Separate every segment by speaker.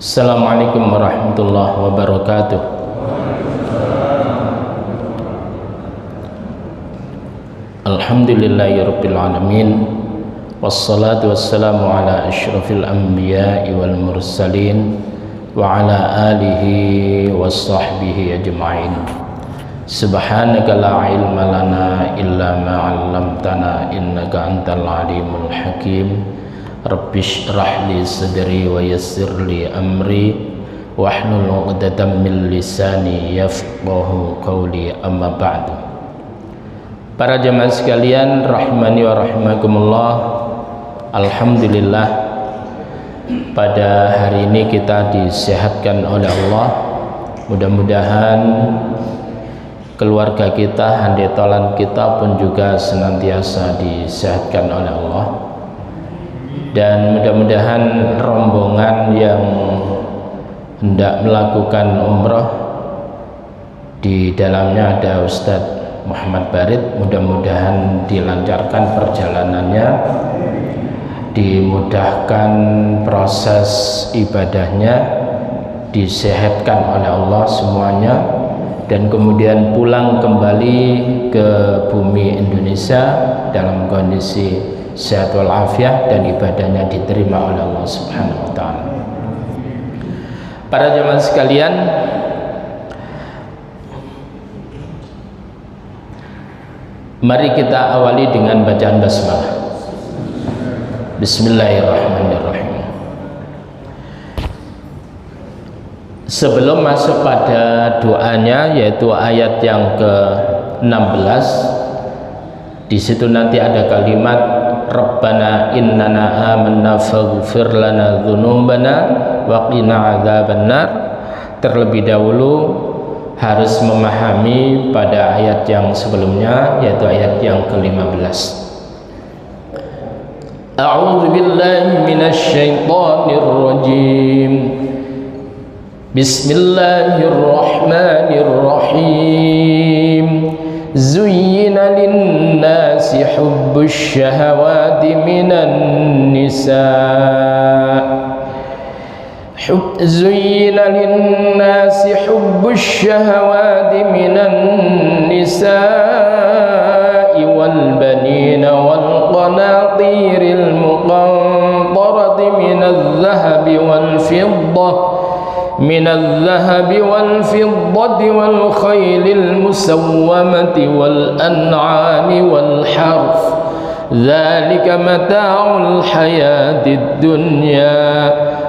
Speaker 1: Assalamualaikum warahmatullahi wabarakatuh. Alhamdulillahirabbil alamin. Wassalatu wassalamu ala asyrafil anbiya'i wal mursalin wa ala alihi washabbihi ajma'in. Subhanaka la ilma lana illa ma 'allamtana innaka antal alimul hakim. Rabbi shrah li sadri wa yassir li amri wahlul 'uqdatam min lisani yafqahu qawli, amma ba'du. Para jamaah sekalian rahimani wa rahimakumullah, alhamdulillah pada hari ini kita disehatkan oleh Allah. Mudah-mudahan keluarga kita, handetolan kita pun juga senantiasa disehatkan oleh Allah. Dan mudah-mudahan rombongan yang hendak melakukan umrah, di dalamnya ada Ustadz Muhammad Barid, mudah-mudahan dilancarkan perjalanannya, dimudahkan proses ibadahnya, disehatkan oleh Allah semuanya, dan kemudian pulang kembali ke bumi Indonesia dalam kondisi sehat walafiat dan ibadahnya diterima oleh Allah Subhanahu wa taala. Para jemaah sekalian, mari kita awali dengan bacaan basmalah. Bismillahirrahmanirrahim. Sebelum masuk pada doanya, yaitu ayat yang ke-16, di situ nanti ada kalimat Rabbana innana amanna faghfir lana dzunubana wa qina adzabannar. Terlebih dahulu harus memahami pada ayat yang sebelumnya, yaitu ayat yang ke-15. A'udzu billahi minasy syaithanir rajim. Bismillahirrahmanirrahim. Zuyyina linnasi hubbus syahawati minan nisa' Zuyyina linnasi hubbus syahawati minan nisa'i wal banina wal qanatiril muqantarati minadh dhahabi wal fiddah من الذهب والفضة والخيل المسومة والأنعام والحرث ذلك متاع الحياة الدنيا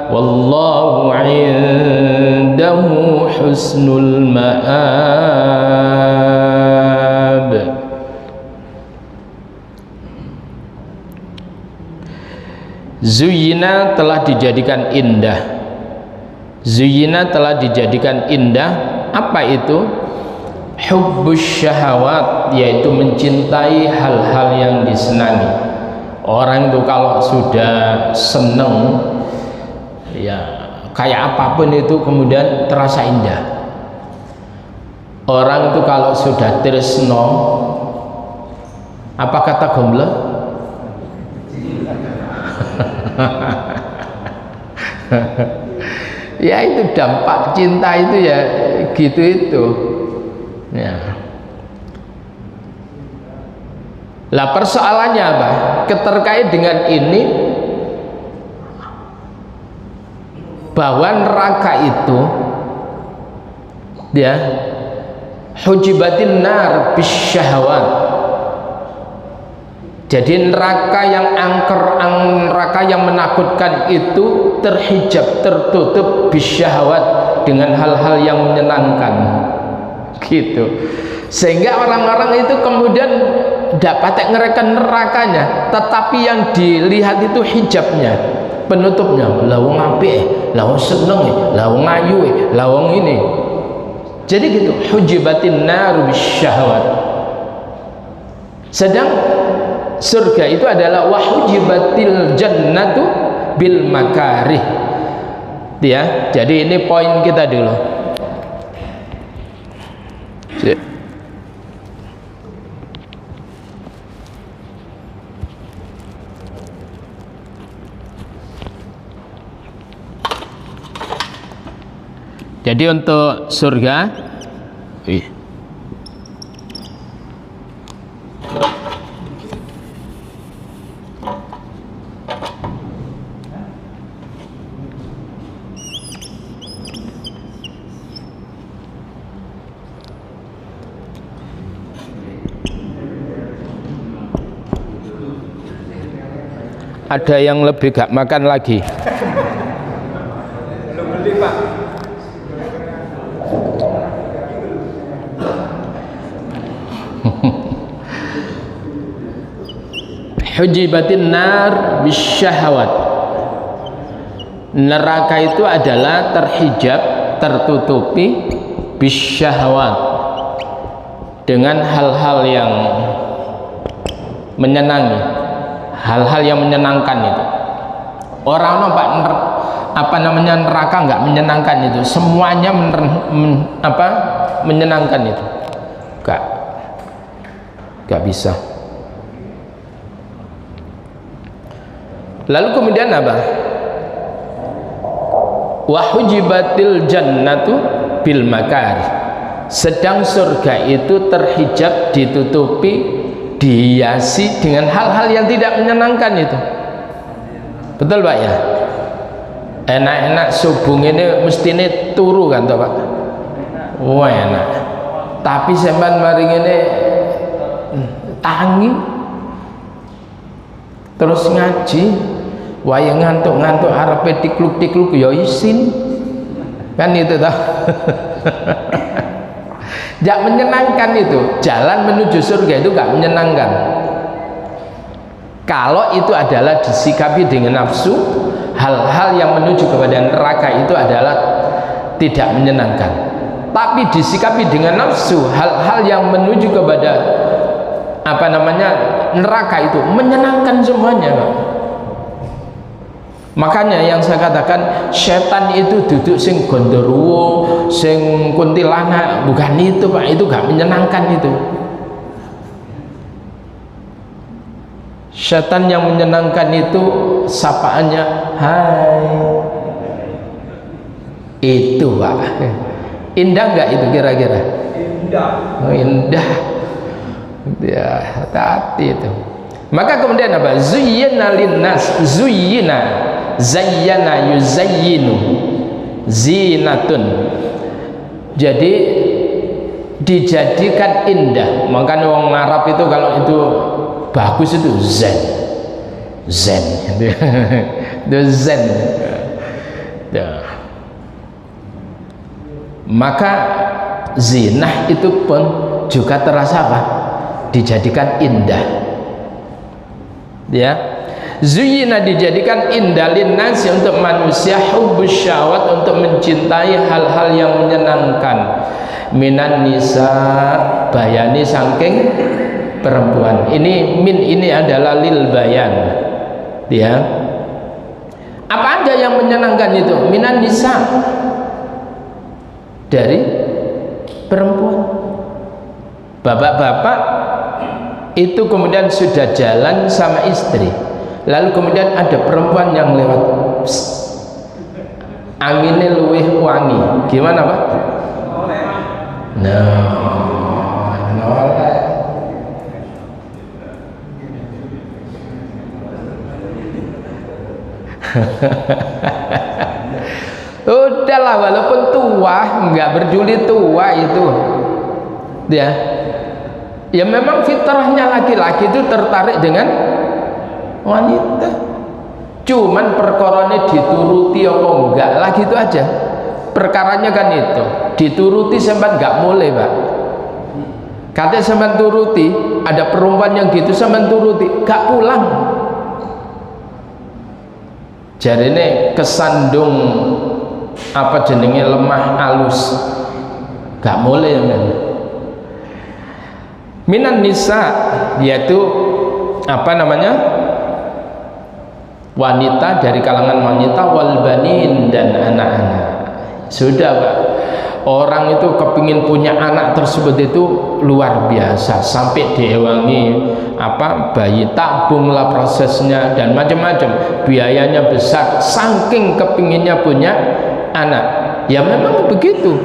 Speaker 1: والله عنده حسن المآب. Zuyyina telah dijadikan indah. Zuyyina telah dijadikan indah. Apa itu? Hubbus syahawat, yaitu mencintai hal-hal yang disenangi. Orang itu kalau sudah seneng, ya kayak apapun itu kemudian terasa indah. Orang itu kalau sudah tresno, apa kata Gomblo? Ya itu dampak cinta itu, ya gitu itu ya. Lah persoalannya apa? Keterkait dengan ini, bahwa neraka itu ya hujibatin nar bisyahawat. Jadi neraka yang angker, neraka yang menakutkan itu terhijab, tertutup bisyahwat, dengan hal-hal yang menyenangkan gitu. Sehingga orang-orang itu kemudian dapat ngerekan nerakanya, tetapi yang dilihat itu hijabnya, penutupnya. Lah wong apik, lah wong seneng, lah wong ayu, lah wong ini. Jadi gitu, hujibatin nar bisyahwat. Sedang surga itu adalah wahujibatil jannatu bil makarih. Ya, jadi ini poin kita dulu. Jadi untuk surga ada yang lebih gak makan lagi.
Speaker 2: Belum beli Pak.
Speaker 1: Hujibatin nar bisyahawat. Neraka itu adalah terhijab, tertutupi bisyahawat, dengan hal-hal yang menyenangi, hal-hal yang menyenangkan itu. Orang nampak neraka nggak menyenangkan itu, semuanya menyenangkan itu, nggak bisa. Lalu kemudian apa? Wa hujibatil jannatu bil makari. Sedang surga itu terhijab, ditutupi, dihiasi dengan hal-hal yang tidak menyenangkan itu. Betul Pak ya? Enak-enak subuh ini mestine turu kan toh Pak? Wah enak. Tapi sampean mari ngene tangi terus ngaji, wayang ngantuk-ngantuk arepe tikluk-tikluk ya isin. Kan itu toh. Gak menyenangkan itu. Jalan menuju surga itu gak menyenangkan. Kalau itu adalah disikapi dengan nafsu, hal-hal yang menuju kepada neraka itu adalah tidak menyenangkan. Tapi disikapi dengan nafsu, hal-hal yang menuju kepada neraka itu menyenangkan semuanya Pak. Makanya yang saya katakan setan itu duduk sing gondoruwo, sing kuntilanak, bukan itu Pak, itu gak menyenangkan itu. Setan yang menyenangkan itu sapaannya hai. Itu Pak. Indah gak itu kira-kira?
Speaker 2: Indah.
Speaker 1: Oh, indah. Ya, hati-hati itu. Maka kemudian apa? Zuyyina linnas, zuyyina, zayyana yuzayyinu, zinatun. Jadi dijadikan indah. Makanya orang Arab itu kalau itu bagus itu zen, itu zen. Ya. Maka zinah itu pun juga terasa apa? Dijadikan indah. Ya, zuyyina dijadikan indah linnasi untuk manusia, hubbus syahwat untuk mencintai hal-hal yang menyenangkan, minan nisa bayani saking perempuan. Ini adalah lil bayan. Ya, apa aja yang menyenangkan itu? Minan nisa, dari perempuan. Bapak-bapak itu kemudian sudah jalan sama istri, lalu kemudian ada perempuan yang lewat, anginnya luwih wangi, gimana Pak? Noleh. Udahlah, walaupun tua nggak peduli tua itu, ya memang fitrahnya laki-laki itu tertarik dengan wanita. Cuman perkoranya dituruti apa enggak lagi itu aja. Perkaranya kan itu dituruti sampai enggak mulai Pak. Katanya sampai turuti, ada perempuan yang gitu sampai turuti, enggak pulang. Jadi ini kesandung apa jenenge lemah alus, enggak mulai kan. Minan nisa, yaitu wanita dari kalangan wanita, wal banin, dan anak-anak. Sudah Pak, orang itu kepingin punya anak tersebut itu luar biasa, sampai diewangi bayi tabung lah prosesnya dan macam-macam, biayanya besar, saking kepinginnya punya anak. Ya memang begitu.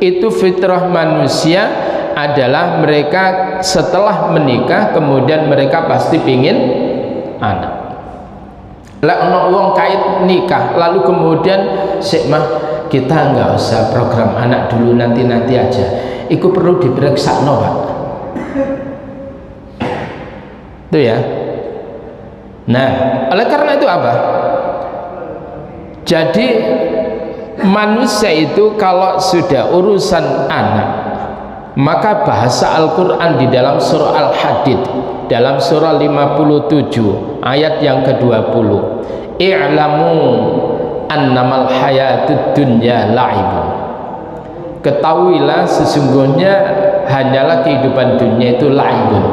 Speaker 1: Itu fitrah manusia adalah mereka setelah menikah kemudian mereka pasti pingin anak. Lah ono wong kait nikah lalu kemudian sik mah kita nggak usah program anak dulu, nanti aja. Iku perlu diperiksa no Pak. Itu ya. Nah, oleh karena itu apa? Jadi manusia itu kalau sudah urusan anak, maka bahasa Al-Quran di dalam surah Al-Hadid dalam surah 57 ayat yang ke-20, i'lamu annamal hayatud dunya la'ibun, ketahuilah sesungguhnya hanyalah kehidupan dunia itu la'ibun,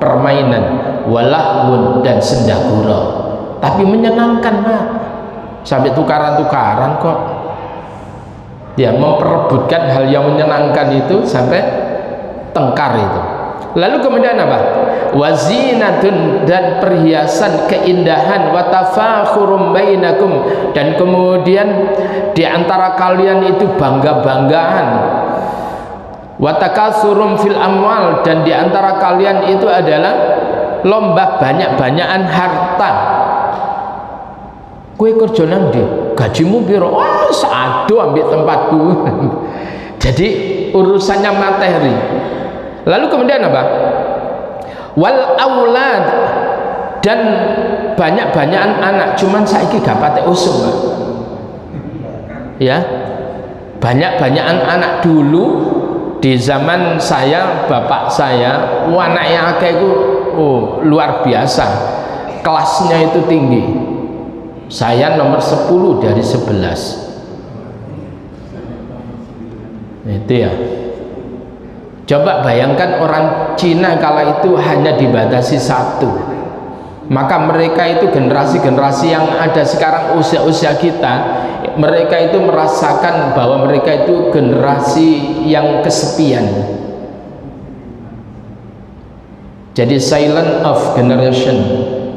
Speaker 1: permainan, walahun dan senda gurau, tapi menyenangkan Pak, sampai tukaran-tukaran kok. Ya, memperebutkan hal yang menyenangkan itu sampai tengkar itu. Lalu kemudian apa? Wazinatun, dan perhiasan, keindahan, watafakhurum bainakum, dan kemudian di antara kalian itu bangga-banggaan, watakatsurum fil amwal, dan di antara kalian itu adalah lomba banyak-banyakan harta. Kue kerja nang ndi? Gajimu piro? Oh, satu ambil tempatku. Jadi urusannya materi. Lalu kemudian apa? Wal aulad, dan banyak-banyakan anak. Cuman saiki gak patek usum, Pak. Ya. Banyak-banyakan anak. Dulu di zaman saya, bapak saya, anaknya akeh itu luar biasa. Kelasnya itu tinggi. Saya nomor 10 dari 11. Itu ya. Coba bayangkan orang Cina kala itu hanya dibatasi 1. Maka mereka itu generasi-generasi yang ada sekarang usia-usia kita, mereka itu merasakan bahwa mereka itu generasi yang kesepian. Jadi silent of generation.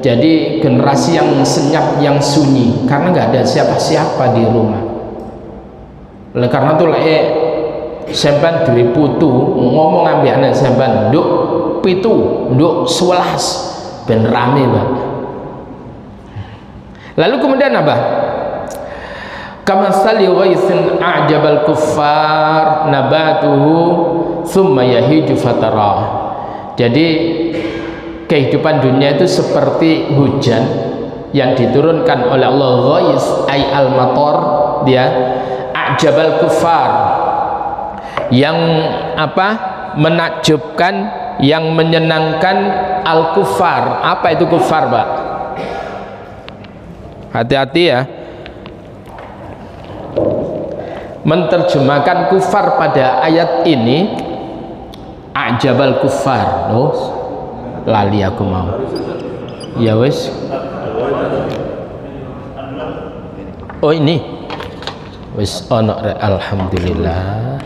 Speaker 1: Jadi generasi yang senyap, yang sunyi, karena nggak ada siapa-siapa di rumah. Oleh karena itu sampean duwe putu ngomong ambek anak sampean, nduk pitu, nduk 11 ben rame, Pak. Lalu kemudian apa? Kamatsali ghaitsin a'jabal kuffar nabatuhu thumma yahiju fatarah. Jadi kehidupan dunia itu seperti hujan yang diturunkan oleh Allah, ghais ay al-matar, dia a'jabal kuffar, yang apa? Menakjubkan, yang menyenangkan al-kuffar. Apa itu kuffar, Pak? Hati-hati ya. Menerjemahkan kufar pada ayat ini, a'jabal kuffar. Lali aku mau. Ya wes. Oh ini. Wes ono alhamdulillah.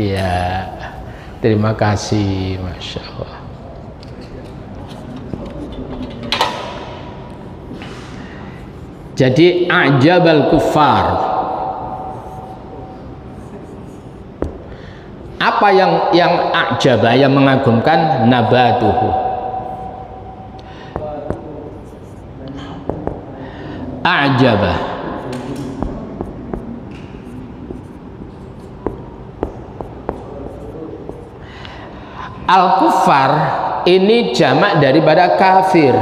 Speaker 1: Iya. Terima kasih, Masya Allah. Jadi a'jabal kuffar. Apa yang a'jaba, yang mengagumkan? Nabatuhu, a'jaba, al-kuffar ini jamak daripada kafir.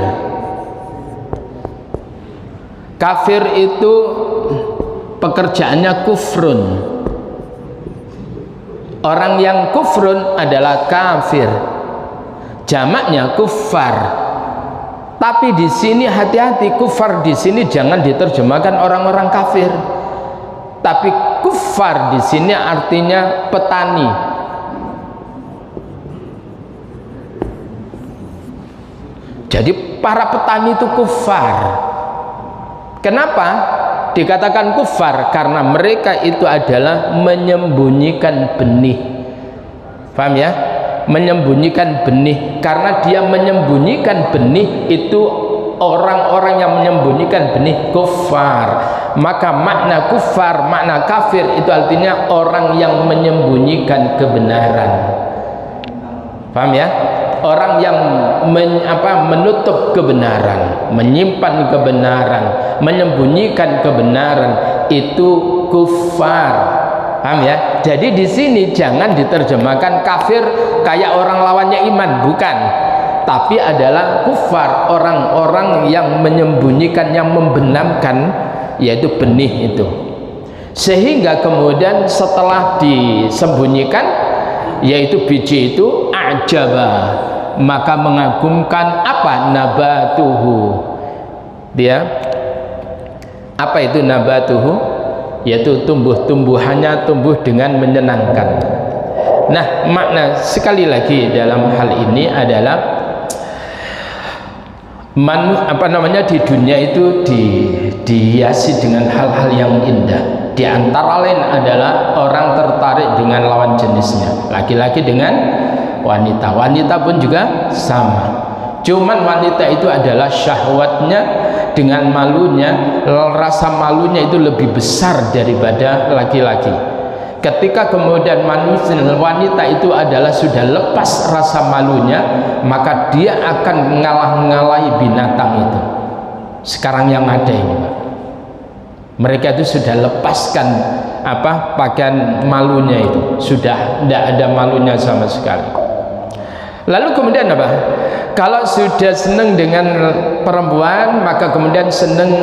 Speaker 1: Kafir itu pekerjaannya kufrun. Orang yang kufrun adalah kafir. Jamaknya kuffar. Tapi di sini hati-hati, kuffar di sini jangan diterjemahkan orang-orang kafir. Tapi kuffar di sini artinya petani. Jadi para petani itu kuffar. Kenapa dikatakan kufar? Karena mereka itu adalah menyembunyikan benih. Paham ya? menyembunyikan benih, karena dia menyembunyikan benih itu orang-orang yang menyembunyikan benih kufar. Maka makna kufar, makna kafir itu artinya orang yang menyembunyikan kebenaran. Paham ya? Orang yang menutup kebenaran, menyimpan kebenaran, menyembunyikan kebenaran, itu kufar. Paham ya? Jadi di sini jangan diterjemahkan kafir kayak orang lawannya iman, bukan. Tapi adalah kufar, orang-orang yang menyembunyikan, yang membenamkan, yaitu benih itu. Sehingga kemudian setelah disembunyikan, yaitu biji itu, ajaba, maka mengagumkan apa? Nabatuhu. Dia apa itu nabatuhu? Yaitu tumbuh-tumbuhannya tumbuh dengan menyenangkan. Nah, makna sekali lagi dalam hal ini adalah di dunia itu dihiasi dengan hal-hal yang indah. Di antara lain adalah orang tertarik dengan lawan jenisnya, laki-laki dengan wanita, wanita pun juga sama. Cuman wanita itu adalah syahwatnya dengan malunya, rasa malunya itu lebih besar daripada laki-laki. Ketika kemudian wanita itu adalah sudah lepas rasa malunya, maka dia akan mengalah-ngalahi binatang itu. Sekarang yang ada ini, Pak, mereka itu sudah lepaskan pakaian malunya itu, sudah tidak ada malunya sama sekali. Lalu kemudian apa? Kalau sudah senang dengan perempuan, maka kemudian senang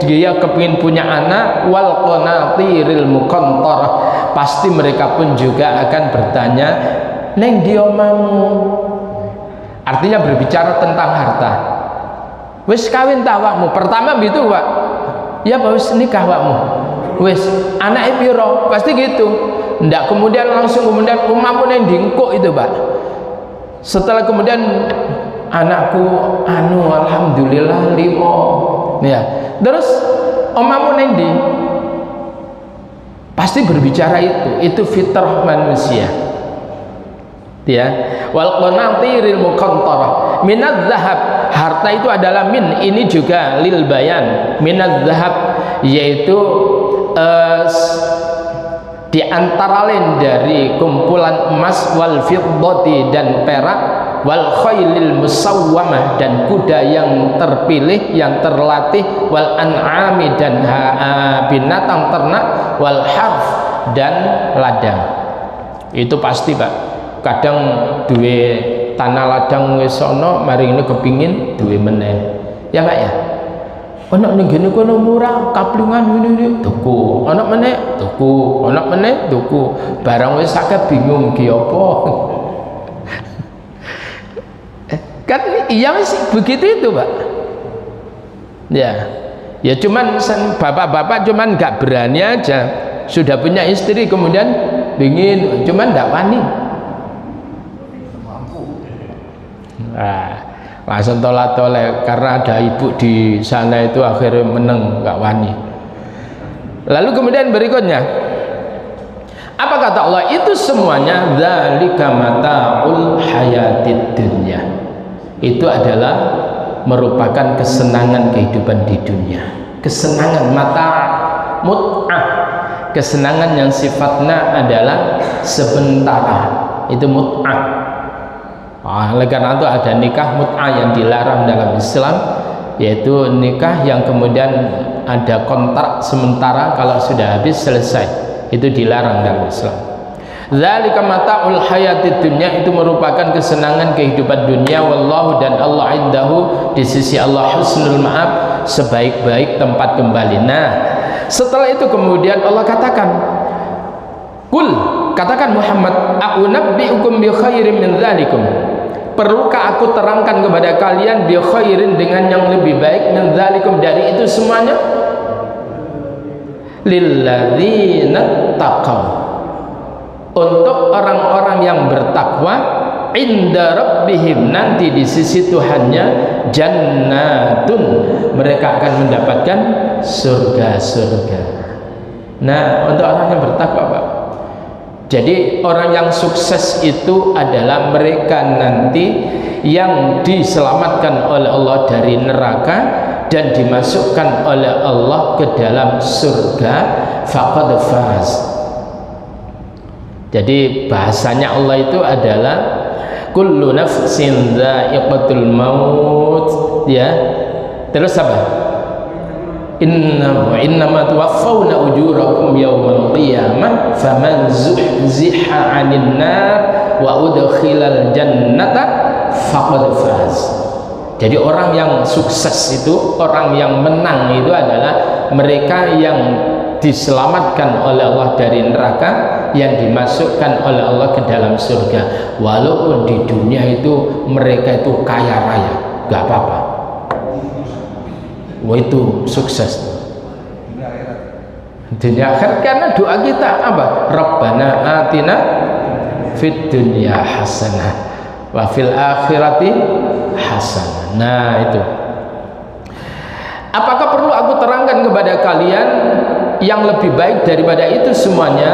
Speaker 1: dia kepingin punya anak. Wal qanatiril muqantarah, pasti mereka pun juga akan bertanya, neng diomamu, artinya berbicara tentang harta. Wis kawin tawakmu, pertama gitu Pak, ya Pak, wis nikah wakmu, wis anak piro, pasti gitu. Ndak kemudian langsung kemudian umamu neng dingkuk itu Pak. Setelah kemudian anakku alhamdulillah 5, ya, terus omamu nendi, pasti berbicara itu fitrah manusia, ya. Wal qanatiril muqantarah minadz zahab, harta itu adalah min, ini juga lil bayan, minadz zahab, yaitu di antara lain dari kumpulan emas, wal fiddati, dan perak, wal khailil musawwamah, dan kuda yang terpilih, yang terlatih, wal an'ami, dan binatang ternak, wal harf, dan ladang. Itu pasti Pak. Kadang duwe tanah ladang wis ana, mari ini kepingin duwe meneh, ya Pak ya. Ana ning gene kono murah, kaplingan ini tuku, ana meneh tuku, ana meneh tuku, barang wis akeh bingung ki apa. Kan iya sih begitu itu Pak. Ya cuman bapak-bapak cuman nggak berani aja, sudah punya istri kemudian dingin, cuman nggak wani. Langsung tolak-tolak karena ada ibu di sana itu, akhirnya meneng, nggak wani. Lalu kemudian berikutnya apa kata Allah? Itu semuanya dzalika mata'ul hayatid dunya, itu adalah merupakan kesenangan kehidupan di dunia, kesenangan mata mut'ah, kesenangan yang sifatnya adalah sementara, itu mut'ah. Oleh karena itu ada nikah mut'ah yang dilarang dalam Islam, yaitu nikah yang kemudian ada kontrak sementara, kalau sudah habis selesai, itu dilarang dalam Islam. Dzalika mata'ul hayatid dunya, itu merupakan kesenangan kehidupan dunia. Wallahu, dan Allah indahu, di sisi Allah, husnul ma'ab, sebaik-baik tempat kembali. Nah, setelah itu kemudian Allah katakan, Kul, katakan Muhammad, aku nabbi'ukum bi khairin min dzalikum, perlukah aku terangkan kepada kalian bi khairin, dengan yang lebih baik, min dzalikum, dari itu semuanya, lilladzina taqaw, untuk orang-orang yang bertakwa, inda rabbihim, nanti di sisi Tuhannya, jannatun, mereka akan mendapatkan surga-surga. Nah, untuk orang yang bertakwa Pak, Jadi orang yang sukses itu adalah mereka nanti yang diselamatkan oleh Allah dari neraka dan dimasukkan oleh Allah ke dalam surga, faqad faz. Jadi bahasanya Allah itu adalah kullu nafsin dha'iqatul maut, ya. Terus apa? Innama tuwaffawna ujurakum yawmal qiyamah faman zuhziha 'anil nar wa udkhilal jannata faqad faz. Jadi orang yang sukses itu, orang yang menang itu adalah mereka yang diselamatkan oleh Allah dari neraka, yang dimasukkan oleh Allah ke dalam surga. Walaupun di dunia itu mereka itu kaya raya, gak apa-apa. Wah, itu sukses. Dunia akhirat, karena doa kita apa? Rabbana atina fid dunya hasanah wa fil akhirati hasanah. Nah, itu. Apakah perlu aku terangkan kepada kalian yang lebih baik daripada itu semuanya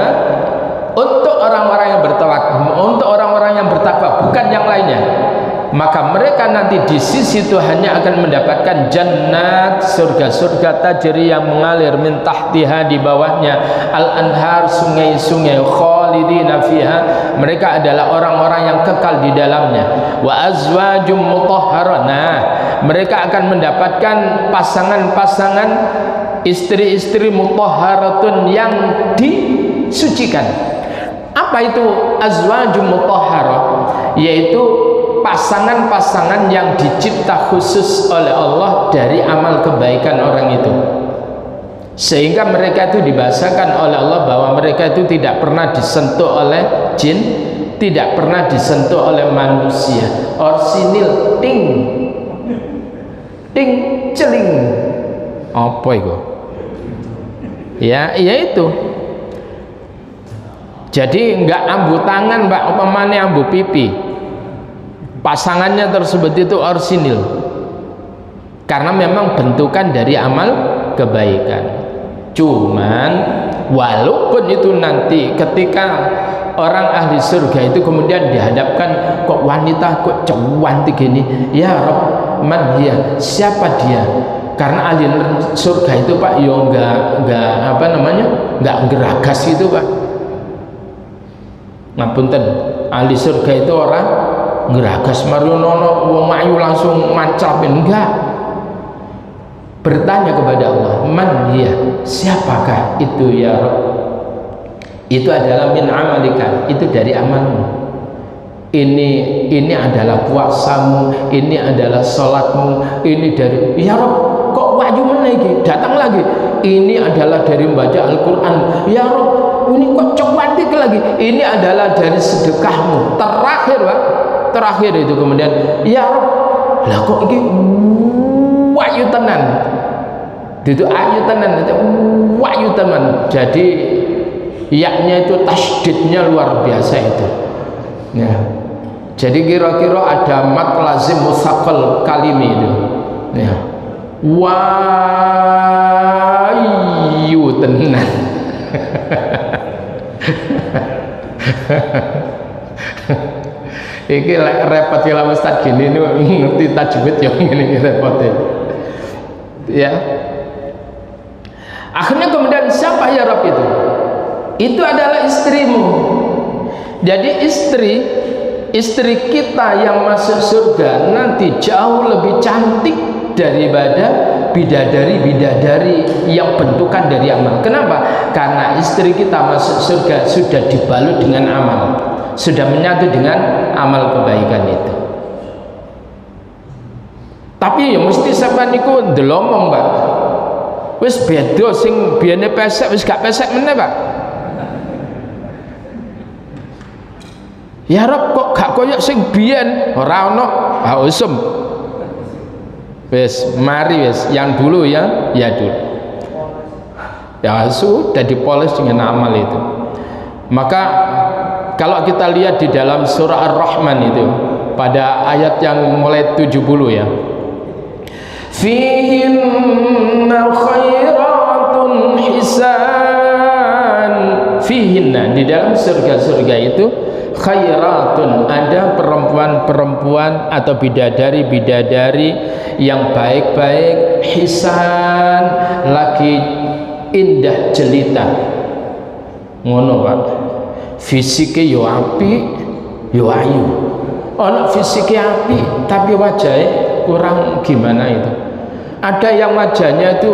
Speaker 1: untuk orang-orang yang bertawakal, untuk orang-orang yang bertakwa, bukan yang lainnya? Maka mereka nanti di sisi itu hanya akan mendapatkan jannat, surga-surga tajri yang mengalir min tahtiha, di bawahnya al-anhar, sungai-sungai, khalidina fiha, mereka adalah orang-orang yang kekal di dalamnya. Wa azwajum mutahharah, nah, mereka akan mendapatkan pasangan-pasangan, istri-istri mutahharatun yang disucikan. Apa itu azwajum mutahharah? Yaitu pasangan-pasangan yang dicipta khusus oleh Allah dari amal kebaikan orang itu, sehingga mereka itu dibahasakan oleh Allah bahwa mereka itu tidak pernah disentuh oleh jin, tidak pernah disentuh oleh manusia. Orsinil ting ting celing, apa itu? Ya itu. Jadi enggak ambu tangan, Mbak, upamane ambu pipi. Pasangannya tersebut itu orsinil, karena memang bentukan dari amal kebaikan. Cuman walaupun itu nanti ketika orang ahli surga itu kemudian dihadapkan, kok wanita kok cantik gini, ya Rabb, man dia, siapa dia? Karena ahli surga itu, Pak, yo enggak apa namanya, enggak geragas itu, Pak. Ngapunten, ahli surga itu orang ngeragas marionono wong ayu langsung mancapin, enggak. Bertanya kepada Allah, man dia, siapakah itu ya Rabb? Itu adalah min amalika, itu dari amalmu. Ini adalah puasamu, ini adalah salatmu, ini dari, ya Rabb, kok wahyu mana lagi datang lagi, ini adalah dari membaca Al-Quran, ya Rabb, ini kok cantik lagi, ini adalah dari sedekahmu. Terakhir, Pak, terakhir itu kemudian, ya Rabb, lah kok ini wahyu tenan, itu ayu tenan, itu wahyu tenan. Jadi yaknya itu tasydidnya luar biasa itu, ya. Jadi kira-kira ada mat lazim musaqqal kalimi itu, ya. Wahyu tenan. Iki repot ya Ustaz gini nih, ngerti tajwid yang gini repotnya, ya. Akhirnya kemudian siapa ya Rabb itu? Itu adalah istrimu. Jadi istri kita yang masuk surga nanti jauh lebih cantik daripada bidadari-bidadari yang bentukan dari amal. Kenapa? Karena istri kita masuk surga sudah dibalut dengan amal, sudah menyatu dengan amal kebaikan itu. Tapi ya mesti sampean niku ndelomong, Pak. Wis beda sing biyene pesek wis gak pesek meneh, Pak. Ya Rob, kok gak koyok sing biyen, ora ono, usum. Wis mari wis yang dulu ya dulu. Ya sudah dipoles dengan amal itu. Maka kalau kita lihat di dalam surah Ar-Rahman itu pada ayat yang mulai 70 ya. Fihinna khairatun hisan fihinna, di dalam surga-surga itu khairatun, ada perempuan-perempuan atau bidadari-bidadari yang baik-baik, hisan, lagi indah jelita, ngono Pak, fisiknya yo apik yo ayu. Ono fisiknya apik tapi wajahnya kurang gimana itu. Ada yang wajahnya itu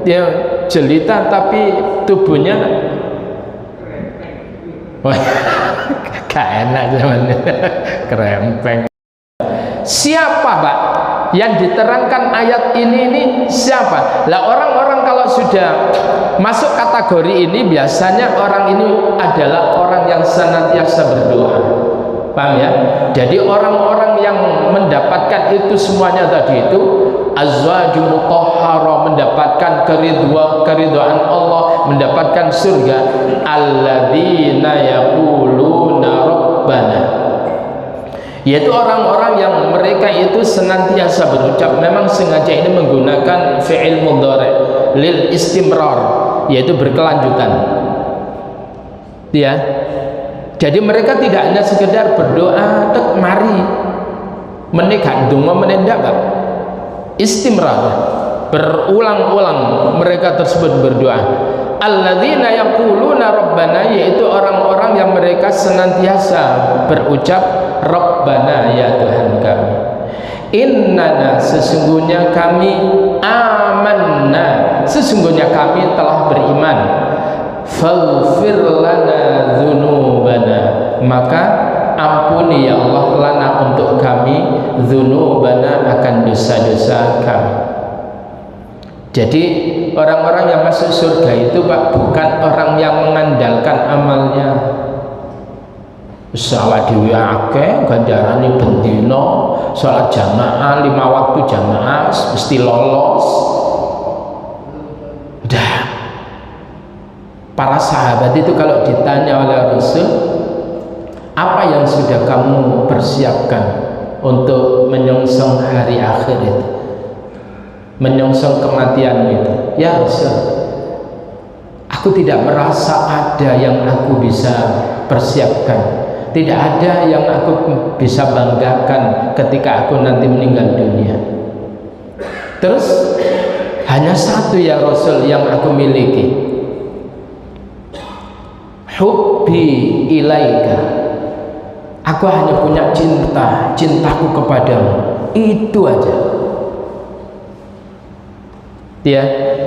Speaker 1: dia jelita tapi tubuhnya gak enak zamannya, kerempeng. Siapa Pak yang diterangkan ayat ini siapa? Lah orang-orang kalau sudah masuk kategori ini biasanya orang ini adalah orang yang senantiasa berdoa. Paham ya? Jadi orang-orang yang mendapatkan itu semuanya tadi itu azwaju mutahhara, mendapatkan keridhaan Allah, mendapatkan surga, alladzina yaquluna rabbana, yaitu orang-orang yang mereka itu senantiasa berucap, memang sengaja ini menggunakan fi'il mudhari lil istimrar, yaitu berkelanjutan ya. Jadi mereka tidak hanya sekedar berdoa tek mari menikah donga menendak Pak, istimrar, berulang-ulang mereka tersebut berdoa. Alladzina yaquluna rabbana, yaitu orang-orang yang mereka senantiasa berucap rabbana, ya Tuhan kami, innana, sesungguhnya kami, amanna, sesungguhnya kami telah beriman, faghfir lana dzunubana, maka ampuni ya Allah lana untuk kami, dzunubana, akan dosa-dosa kami. Jadi orang-orang yang masuk surga itu Pak bukan orang yang mengandalkan amalnya. Salat dhewe akeh, ganjarane bendina, salat jamaah 5 waktu jamaah mesti lolos. Dah. Para sahabat itu kalau ditanya oleh Rasul, apa yang sudah kamu persiapkan untuk menyongsong hari akhir itu, menyongsong kematian itu? Ya Rasul, aku tidak merasa ada yang aku bisa persiapkan, tidak ada yang aku bisa banggakan ketika aku nanti meninggal dunia. Terus hanya satu ya Rasul yang aku miliki, hubbi ilaika, aku hanya punya cintaku kepadamu, itu aja ya.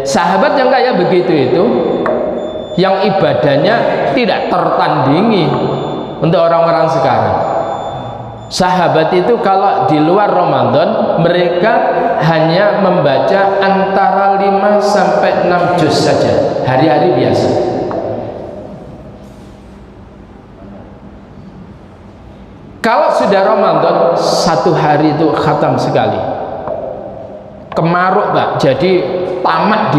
Speaker 1: Sahabat yang kayak begitu itu yang ibadahnya tidak tertandingi untuk orang-orang sekarang. Sahabat itu kalau di luar Ramadan mereka hanya membaca antara 5 sampai 6 juz saja hari-hari biasa. Kalau sudah Ramadan, 1 hari itu khatam sekali, kemaruk Pak, jadi tamat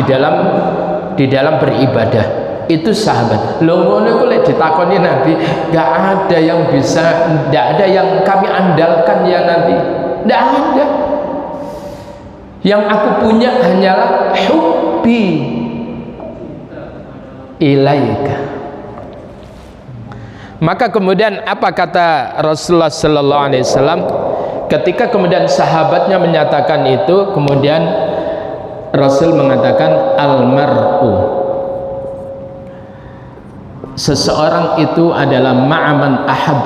Speaker 1: di dalam beribadah. Itu sahabat. Lho ngono iku lek ditakoni Nabi, enggak ada yang bisa, enggak ada yang kami andalkan ya Nabi, enggak ada. Yang aku punya hanyalah hubbi ilaika. Maka kemudian apa kata Rasulullah sallallahu alaihi wasallam ketika kemudian sahabatnya menyatakan itu, kemudian Rasul mengatakan almar'u, seseorang itu adalah ma'aman ahab,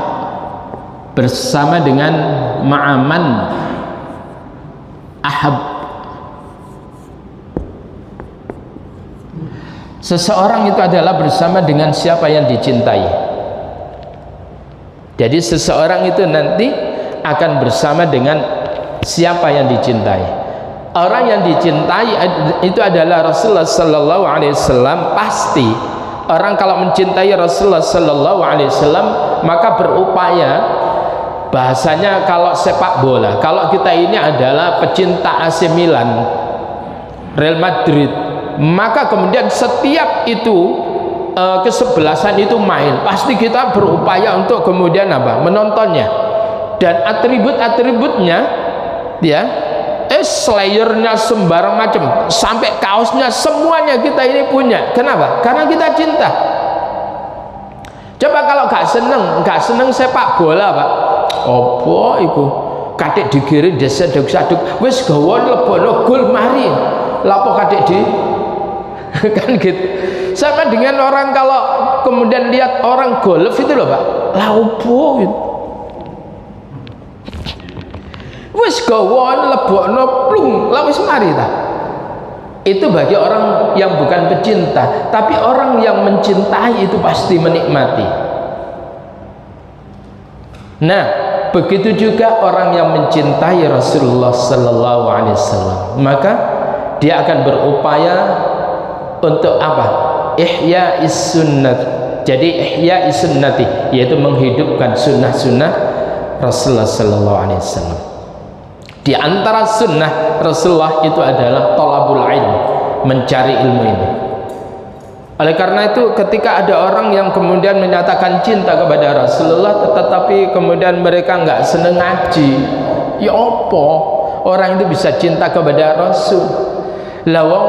Speaker 1: bersama dengan ma'aman ahab. Seseorang itu adalah bersama dengan siapa yang dicintai. Jadi seseorang itu nanti akan bersama dengan siapa yang dicintai. Orang yang dicintai itu adalah Rasulullah sallallahu alaihi wasallam. Pasti orang kalau mencintai Rasulullah sallallahu alaihi wasallam maka berupaya, bahasanya kalau sepak bola, kalau kita ini adalah pecinta AC Milan, Real Madrid, maka kemudian setiap itu kesebelasan itu main, pasti kita berupaya untuk kemudian apa? Menontonnya. Dan atribut-atributnya ya, slayernya sembarang macam, sampai kaosnya semuanya kita ini punya. Kenapa? Karena kita cinta. Coba kalau gak seneng sepak bola, Pak. Apa iku? Katik digiring desaduk-saduk, wis gawon lebono gol mari. Lapo katik di kan gitu. Sama dengan orang kalau kemudian lihat orang golf itu loh, Pak. Lah opo gitu. Wis gawon lebokno plung, lah wis mari ta. Itu bagi orang yang bukan pecinta, tapi orang yang mencintai itu pasti menikmati. Nah, begitu juga orang yang mencintai Rasulullah sallallahu alaihi wasallam, maka dia akan berupaya untuk apa? Ihya'is sunnah. Jadi ihya'is sunnati, yaitu menghidupkan sunnah-sunnah Rasulullah sallallahu alaihi wasallam. Di antara sunnah Rasulullah itu adalah thalabul ilm, mencari ilmu ini. Oleh karena itu ketika ada orang yang kemudian menyatakan cinta kepada Rasulullah tetapi kemudian mereka nggak seneng ngaji, ya apa orang itu bisa cinta kepada Rasul? Lawang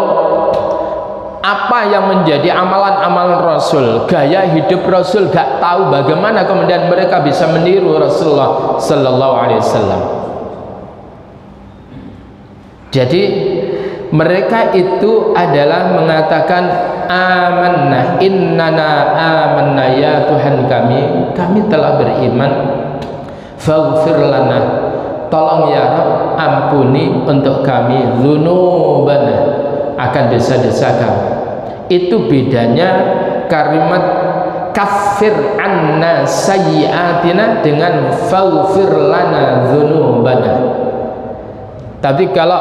Speaker 1: apa yang menjadi amalan-amalan Rasul, gaya hidup Rasul, gak tahu bagaimana kemudian mereka bisa meniru Rasulullah sallallahu alaihi wasallam. Jadi mereka itu adalah mengatakan amanna, innana amanna ya Tuhan kami telah beriman, faghfir lana, tolong ya Rabb ampuni untuk kami dzunubana, akan dosa-dosa kami. Itu bedanya kalimat kafir anna sayyiatina dengan faghfir lana dzunubana. Tapi kalau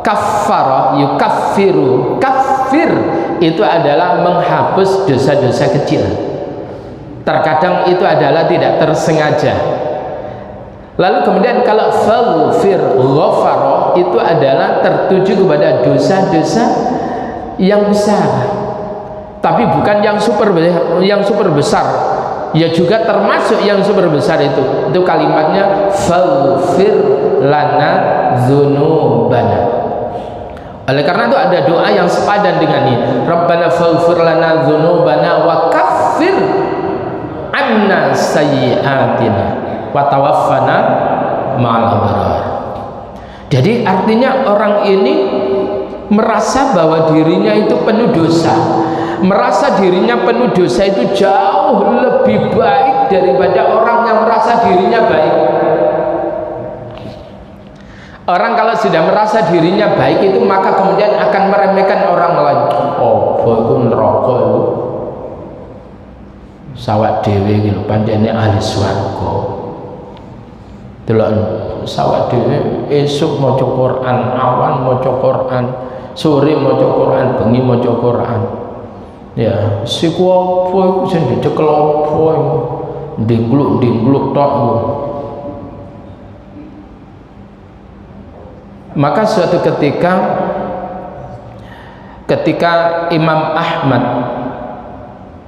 Speaker 1: kaffara yukaffiru, kafir itu adalah menghapus dosa-dosa kecil. Terkadang itu adalah tidak tersengaja. Lalu kemudian kalau faghfir, ghafara itu adalah tertuju kepada dosa-dosa yang besar, tapi bukan yang super besar. Ya juga termasuk yang super besar itu kalimatnya faghfir lana dzunubana. Oleh karena itu ada doa yang sepadan dengan ini, Rabbana faghfir lana dzunubana wa kaffir anna sayyiatina wa tawaffana ma'al abrar. Jadi artinya orang ini merasa bahwa dirinya itu penuh dosa, merasa dirinya penuh dosa itu jauh lebih baik daripada orang yang merasa dirinya baik. Orang kalau sudah merasa dirinya baik itu maka kemudian akan meremehkan orang lain. Oh, itu neraka itu. Sawak dhewe iki lho pancene ahli swarga. Delok sawak dhewe esuk maca Quran, awan maca Quran, sore maca Quran, bengi maca Quran. Ya, siku apa iku sing dicekel apa iku? Dinggluk-dinggluk tok iku. Maka suatu ketika Imam Ahmad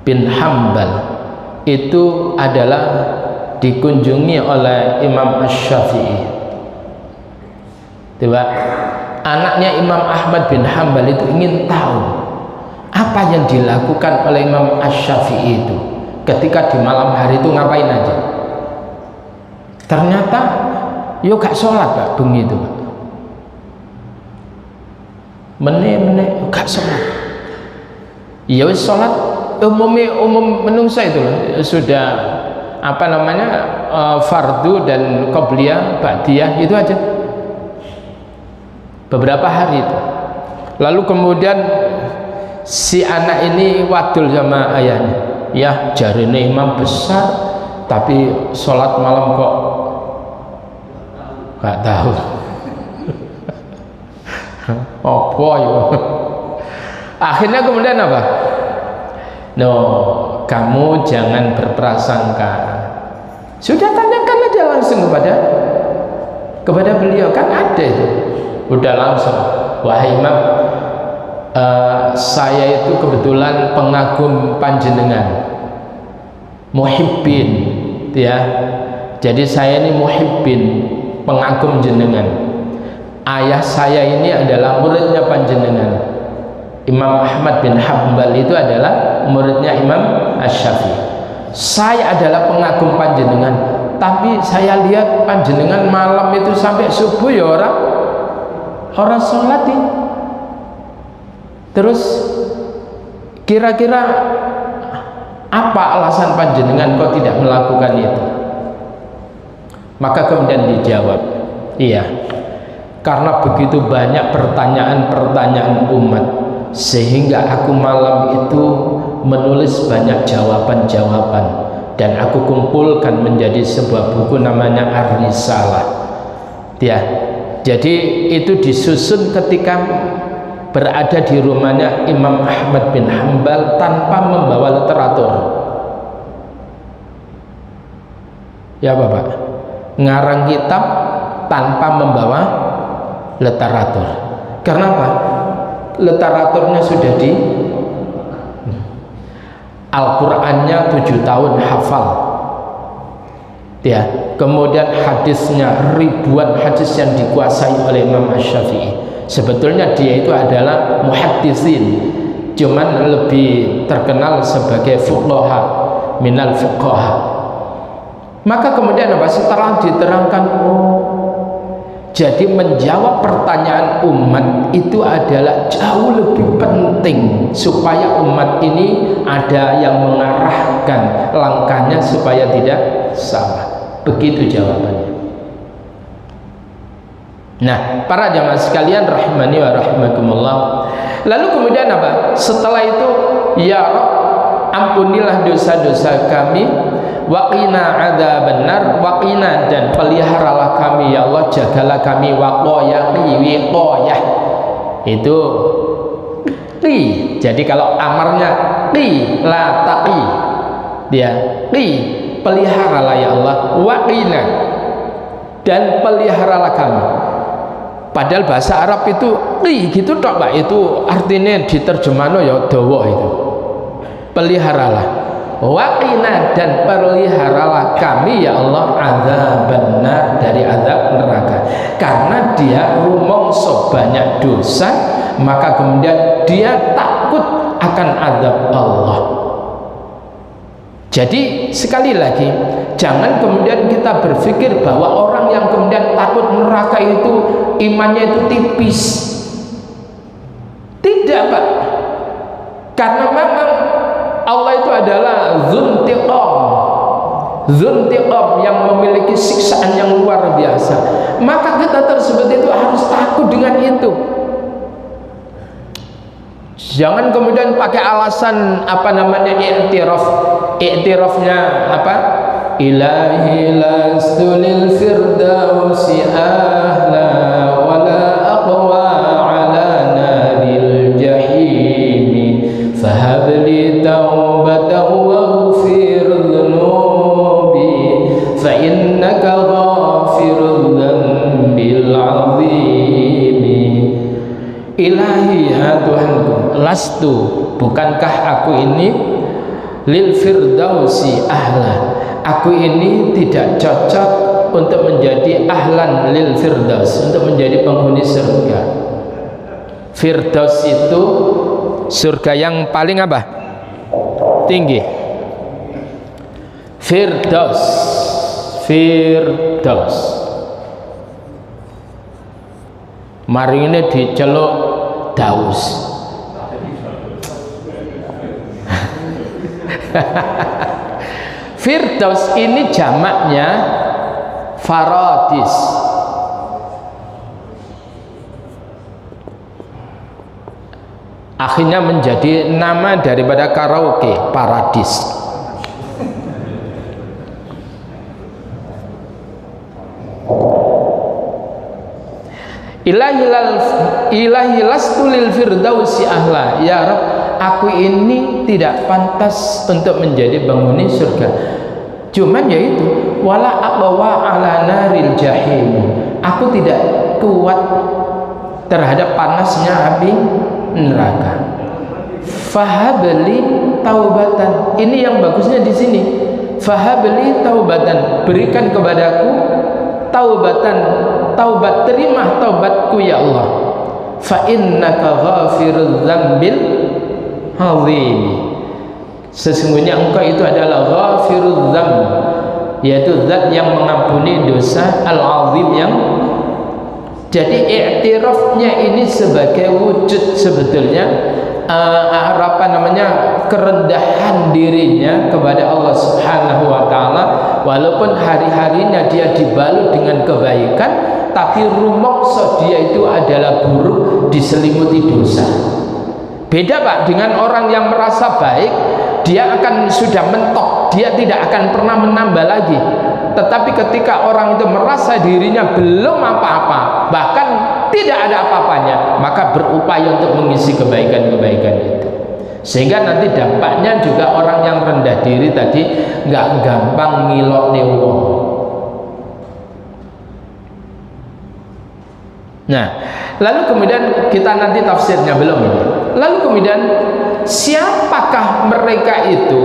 Speaker 1: bin Hanbal itu adalah dikunjungi oleh Imam Asy-Syafi'i. Tiba anaknya Imam Ahmad bin Hanbal itu ingin tahu apa yang dilakukan oleh Imam Asy-Syafi'i itu ketika di malam hari itu ngapain aja. Ternyata yo gak sholat Pak, bengi itu Pak. Meneh gak sholat. Ya wis sholat umum menungsa itu loh, sudah apa namanya fardu dan qobliyah ba'diyah itu aja beberapa hari itu. Lalu kemudian si anak ini wadul sama ayahnya, ya jarine imam besar tapi sholat malam kok gak tahu apa ya. Akhirnya kemudian apa? No, kamu jangan berprasangka. Sudah tanyakan aja langsung kepada beliau, kan ada itu. Udah langsung, wahai Imam, saya itu kebetulan pengagum panjenengan, muhibbin, ya. Jadi saya ini muhibbin, pengagum jenengan. Ayah saya ini adalah muridnya panjenengan. Imam Ahmad bin Hanbal itu adalah muridnya Imam Asy-Syafi'i. saya adalah pengagum panjenengan, tapi saya lihat panjenengan malam itu sampai subuh ya orang sholat ini. Terus kira-kira apa alasan panjenengan kok tidak melakukan itu? Maka kemudian dijawab, iya, karena begitu banyak pertanyaan-pertanyaan umat, sehingga aku malam itu menulis banyak jawaban-jawaban dan aku kumpulkan menjadi sebuah buku namanya Ar-Risalah. Ya, jadi itu disusun ketika berada di rumahnya Imam Ahmad bin Hanbal tanpa membawa literatur. Ya Bapak, ngarang kitab tanpa membawa literatur. Kenapa? Literaturnya sudah di Al-Qur'annya 7 tahun hafal. Ya, kemudian hadisnya ribuan hadis yang dikuasai oleh Imam Asy-Syafi'i. Sebetulnya dia itu adalah muhaddisin, cuman lebih terkenal sebagai fuqaha, minal fuqaha. Maka kemudian apa? Setelah diterangkan, jadi menjawab pertanyaan umat itu adalah jauh lebih penting supaya umat ini ada yang mengarahkan langkahnya supaya tidak salah. Begitu jawabannya. Nah, para jamaah sekalian rahimani wa rahimakumullah. Lalu kemudian apa? Setelah itu, ya Rabb, ampunilah dosa-dosa kami, waqina adzabannar, waqina, dan peliharalah kami ya Allah, jagalah kami, waqayaqi wiqayah. Itu qi. Jadi kalau amarnya qi la taqi. Dia qi, peliharalah ya Allah, waqina, dan peliharalah kami. Padahal bahasa Arab itu gitu tok Pak, itu artinya diterjemahno ya dawa itu. Peliharalah, waqina, dan peliharalah kami ya Allah adzabannar, dari azab neraka. Karena dia rumangsa banyak dosa, maka kemudian dia takut akan azab Allah. Jadi sekali lagi, jangan kemudian kita berpikir bahwa orang yang kemudian takut neraka itu imannya itu tipis. Tidak Pak, karena memang Allah itu adalah Dzuntiqam, yang memiliki siksaan yang luar biasa. Maka kita tersebut itu harus takut dengan itu. Jangan kemudian pakai alasan apa namanya iktirafnya apa? Ilahi lastu lil firdausi ahla wala aqwa ala naril jahimi fahabli taubatan waghfir dhunubi fa innaka ghafirul dzambil azimi. Ilahi, ya Tuhanku, lastu, bukankah aku ini lil firdausi ahla, aku ini tidak cocok untuk menjadi ahlan lil firdaus, untuk menjadi penghuni surga. Firdaus itu surga yang paling apa? Tinggi. Firdaus. Mari ini diceluk Daus. Firdaus ini jamaknya Faradis. Akhirnya menjadi nama daripada karaoke, Paradis. Ilahi lastu lil firdausi ahla, ya Rabb, aku ini tidak pantas untuk menjadi penghuni surga. Cuman yaitu wala aqwa ala naril jahim, aku tidak kuat terhadap panasnya api neraka. Fahabli taubatan, ini yang bagusnya di sini. Fahabli taubatan, berikan kepadaku taubatan, taubat, terima taubatku ya Allah. Fa innaka ghafirudz dzambil azim, sesungguhnya engkau itu adalah ghafir yaitu zat yang mengampuni dosa, al-azim yang. Jadi i'tirafnya ini sebagai wujud sebetulnya kerendahan dirinya kepada Allah Subhanahu wa taala, walaupun hari-harinya dia dibalut dengan kebaikan, tapi rumokso dia itu adalah buruk, diselimuti dosa. Beda Pak dengan orang yang merasa baik, dia akan sudah mentok, dia tidak akan pernah menambah lagi. Tetapi ketika orang itu merasa dirinya belum apa-apa, bahkan tidak ada apa-apanya, maka berupaya untuk mengisi kebaikan-kebaikan itu. Sehingga nanti dampaknya juga orang yang rendah diri tadi nggak gampang ngilokne wong. Nah, lalu kemudian kita nanti tafsirnya belum ini. Lalu kemudian siapakah mereka itu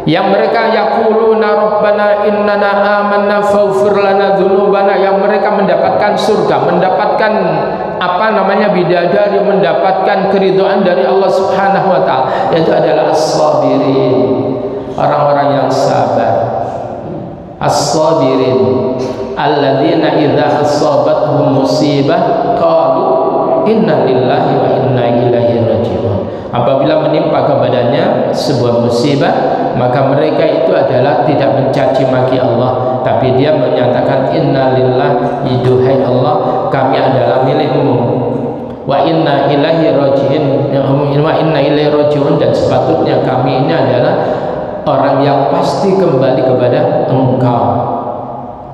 Speaker 1: yang mereka yaquluna rabbana innana amanna faghfir lana dzunubana, yang mereka mendapatkan surga, mendapatkan bidadari, mendapatkan keridhaan dari Allah Subhanahu wa taala, yaitu adalah as-sabirin, orang-orang yang sabar. As-sabirin alladzina idza asabatuhum musibah qalu inna lillahi wa inna ilaihi raji'un. Apabila menimpa kepadanya sebuah musibah, maka mereka itu adalah tidak mencaci maki Allah, tapi dia menyatakan inna lillahi, duhai Allah, kami adalah milikmu, wa inna ilaihi raji'un, dan sepatutnya kami ini adalah orang yang pasti kembali kepada Engkau.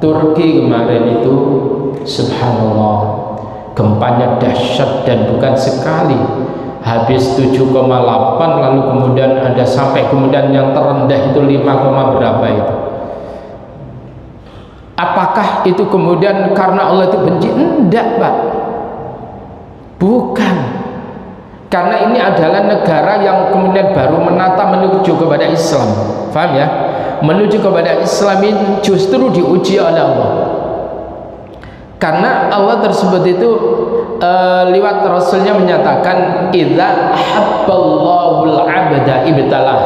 Speaker 1: Turki kemarin itu subhanallah, gempanya dahsyat dan bukan sekali, habis 7,8, lalu kemudian ada sampai kemudian yang terendah itu 5, berapa itu. Apakah itu kemudian karena Allah itu benci? Enggak Pak, bukan. Karena ini adalah negara yang kemudian baru menata menuju kepada Islam, paham ya? Menuju kepada Islam ini justru diuji oleh Allah. Karena Allah tersebut itu lewat Rasulnya menyatakan idza ahabballahul abda ibtalah.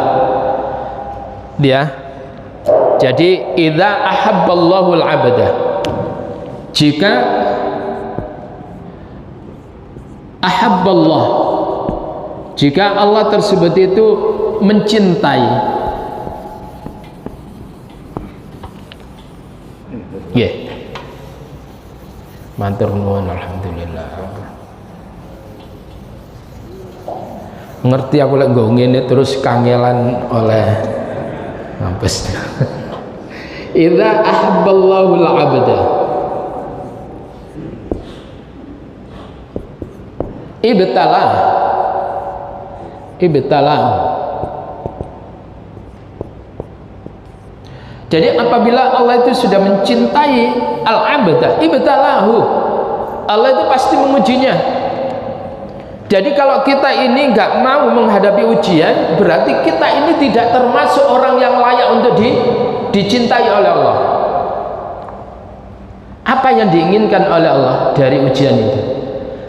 Speaker 1: Dia. Jadi idza ahabballahul abda, jika ahabballah, jika Allah tersebut itu mencintai, matur nuwun, alhamdulillah. Ngerti aku lek nggo ngene terus kangelan oleh ngampes. Idza ahabballahu al-'abda ibtalah. Jadi apabila Allah itu sudah mencintai al-'abda ibtalahu, Allah itu pasti mengujinya. Jadi kalau kita ini nggak mau menghadapi ujian, berarti kita ini tidak termasuk orang yang layak untuk dicintai oleh Allah. Apa yang diinginkan oleh Allah dari ujian itu?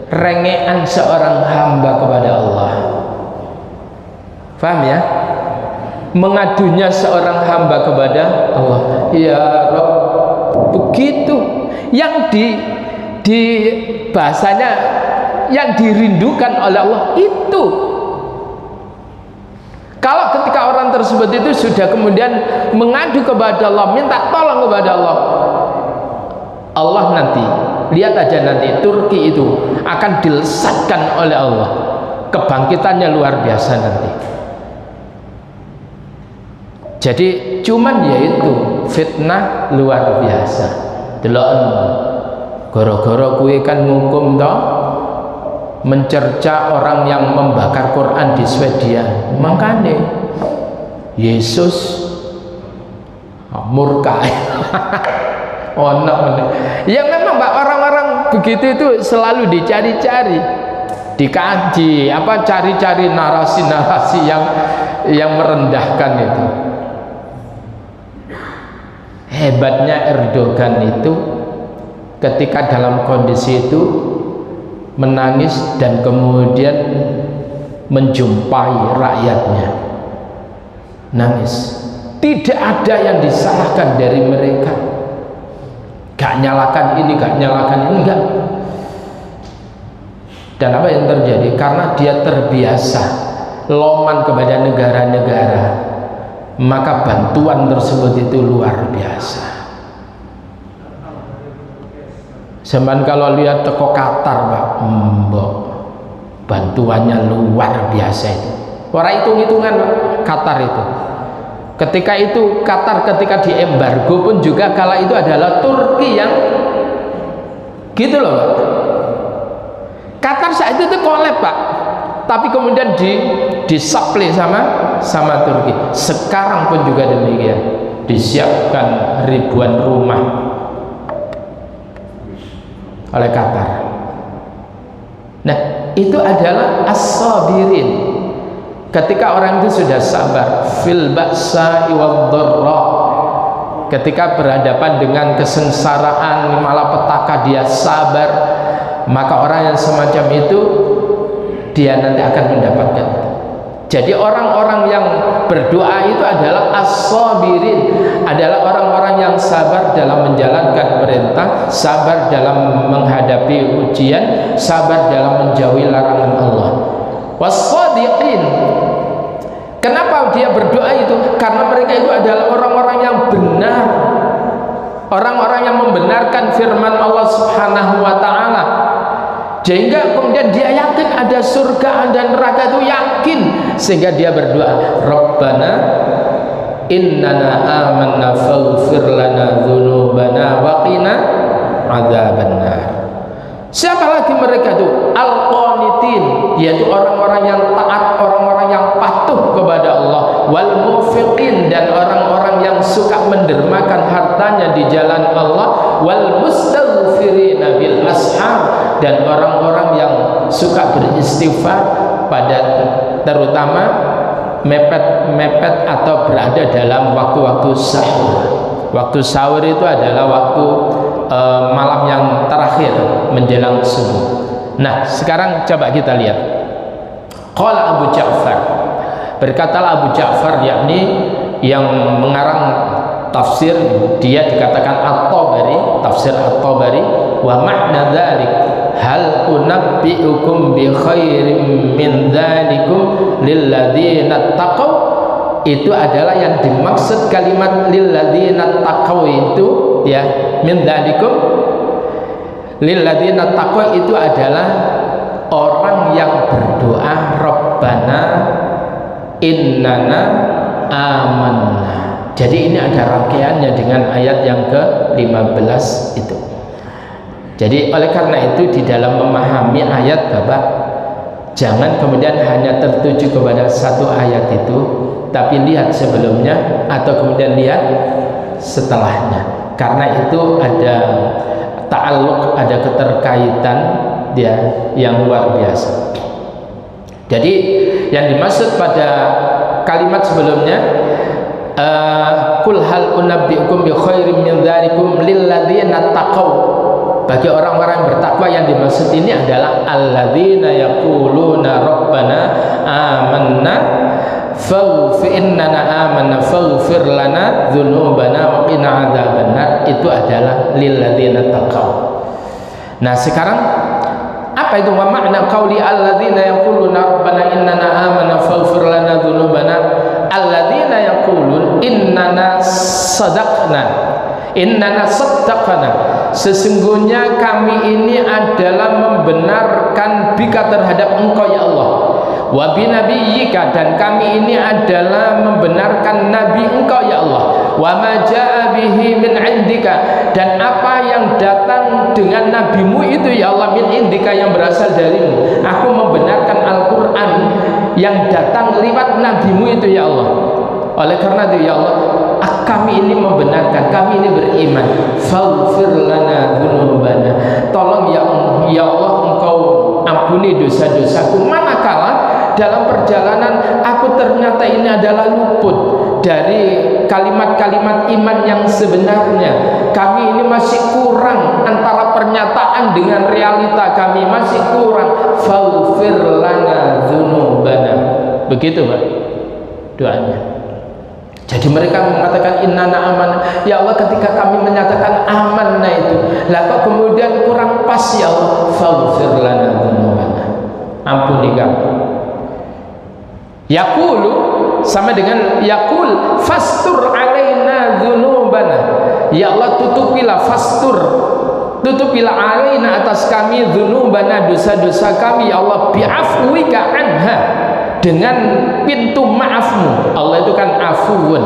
Speaker 1: Rengean seorang hamba kepada Allah. Paham ya? Mengadunya seorang hamba kepada Allah, ya Rabb, begitu yang di bahasanya yang dirindukan oleh Allah itu. Kalau ketika orang tersebut itu sudah kemudian mengadu kepada Allah, minta tolong kepada Allah, Allah nanti lihat aja, nanti Turki itu akan dilesatkan oleh Allah, kebangkitannya luar biasa nanti. Jadi cuman yaitu fitnah luar biasa. Deloken gara-gara kuwi kan ngukum toh, mencerca orang yang membakar Quran di Swedia. Makanya Yesus murka. Yang memang Pak, orang-orang begitu itu selalu dicari-cari, dikaji, cari-cari narasi-narasi yang merendahkan itu. Hebatnya Erdogan itu ketika dalam kondisi itu menangis dan kemudian menjumpai rakyatnya, nangis, Tidak ada yang disalahkan dari mereka. Gak nyalakan ini, gak nyalakan ini, enggak. Dan apa yang terjadi? Karena dia terbiasa loman kepada negara-negara, maka bantuan tersebut itu luar biasa. Zaman kalau lihat teko Qatar, Pak, mbok bantuannya luar biasa itu. Orang hitung-hitungan Qatar itu. Ketika itu Qatar ketika diembargo pun juga kala itu adalah Turki yang gitu loh, Pak. Qatar saat itu kolab, Pak. Tapi kemudian disuplai sama Turki. Sekarang pun juga demikian. Disiapkan ribuan rumah oleh Qatar. Nah, itu adalah as-sabirin. Ketika orang itu sudah sabar, fil ba'sa wad dharra, ketika berhadapan dengan kesengsaraan, malapetaka dia sabar, maka orang yang semacam itu dia nanti akan mendapatkan. Jadi orang-orang yang berdoa itu adalah as-sabirin, adalah orang-orang yang sabar dalam menjalankan perintah, sabar dalam menghadapi ujian, sabar dalam menjauhi larangan Allah. Was-sadiqin, kenapa dia berdoa itu? Karena mereka itu adalah orang-orang yang benar, orang-orang yang membenarkan firman Allah Subhanahu wa ta'ala, sehingga kemudian dia yakin ada surga dan neraka, itu yakin, sehingga dia berdoa, Rabbana innana amanna faghfir lana dzunubana wa qina adzabannar. Siapa lagi mereka itu? Al-qanitin, yaitu orang-orang yang taat, orang-orang yang patuh kepada Allah. Wal mufiqin, dan orang-orang yang suka mendermakan hartanya di jalan Allah. Wal mustaghfirina bil ashar, dan orang-orang yang suka beristighfar pada terutama mepet-mepet atau berada dalam waktu-waktu sahur. Waktu sahur itu adalah waktu malam yang terakhir menjelang subuh. Nah, sekarang coba kita lihat. Qala Abu Ja'far, berkatalah Abu Ja'far, yakni yang mengarang tafsir, dia dikatakan At-Tabari, tafsir At-Tabari, wa makna dzalik hal unabbiukum bi khairim min dzalikum lil ladzina taqaw, itu adalah yang dimaksud kalimat lil ladzina taqaw itu ya, min dzalikum lil ladzina taqaw itu adalah orang yang berdoa Rabbana innana amanna. Jadi ini ada rangkaiannya dengan ayat yang ke-15 itu. Jadi oleh karena itu di dalam memahami ayat, Bapak, jangan kemudian hanya tertuju kepada satu ayat itu, tapi lihat sebelumnya atau kemudian lihat setelahnya. Karena itu ada ta'alluq, ada keterkaitan dia yang luar biasa. Jadi yang dimaksud pada kalimat sebelumnya, kul hal unabbiukum bi khairim min dzalikum lil ladzina taqaw, bagi orang-orang yang bertakwa, yang dimaksud ini adalah alladzina yaquluna rabbana amanna faghfir innana amanna faghfir lana dzunubana wa qina adzabannar, itu adalah lil ladzina taqaw. Nah, sekarang apa itu wa makna qauli alladzina yaquluna rabbana innana amanna faghfir lana dzunubana? Alladzina yaqulun innana sadaqna, innana saddaqna, sesungguhnya kami ini adalah membenarkan bika terhadap engkau ya Allah, wa binabiyyika, dan kami ini adalah membenarkan nabi engkau ya Allah, wa ma jaa bihi min indika, dan apa yang datang dengan nabimu itu ya Allah, min indika, yang berasal darimu. Aku membenarkan Al-Quran yang datang lewat nabimu itu ya Allah. Oleh karena itu ya Allah, kami ini membenarkan, kami ini beriman. Faghfir lana dzunubana, tolong ya Allah, engkau ampuni dosa-dosaku. Manakala dalam perjalanan aku ternyata ini adalah luput dari kalimat-kalimat iman yang sebenarnya, kami ini masih kurang antara pernyataan dengan realita, kami masih kurang. Faghfir lana dzunubana, begitu Pak doanya. Jadi mereka mengatakan innana aman. Ya Allah, ketika kami menyatakan amanna itu, lah kok kemudian kurang pas ya Allah, faghfir lana dzunubana, ampuni kami. Yaqulu sama dengan yaqul fastur alaina dzunubana. Ya Allah, tutupilah, fastur, tutupilah alaina atas kami dzunubana, dosa-dosa kami ya Allah, bi'afwika anha, dengan pintu maafmu. Allah itu kan afuun,